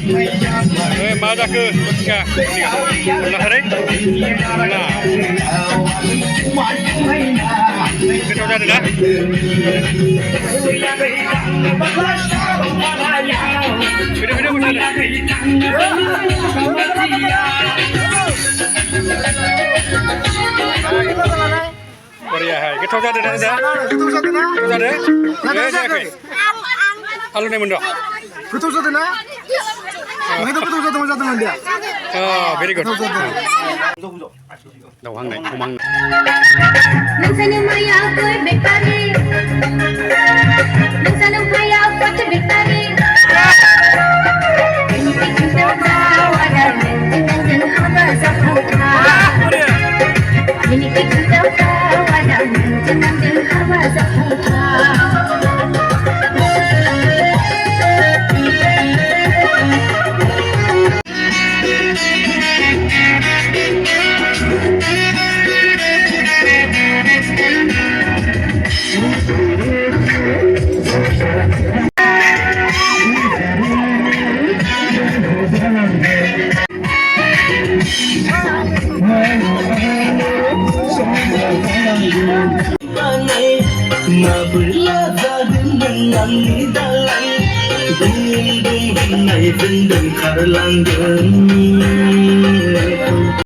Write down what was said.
Mada ke ketika lahering nah kita udah ada dah video-video bisa ada Korea hai kita udah ada dah kita udah ada halo nih mendo betul saja na itu betul saja teman-teman dia oh very good đầu hang này không hang Nang maya ako'y bektari Nang maya ako'y bektari Hindi daw tawagan Hindi haba sa puta Hindi daw tawagan Hindi haba sa puta mà bữa gia đình mình làm nghĩ ta lặng đừng đừng này đừng đừng khờ lang đừng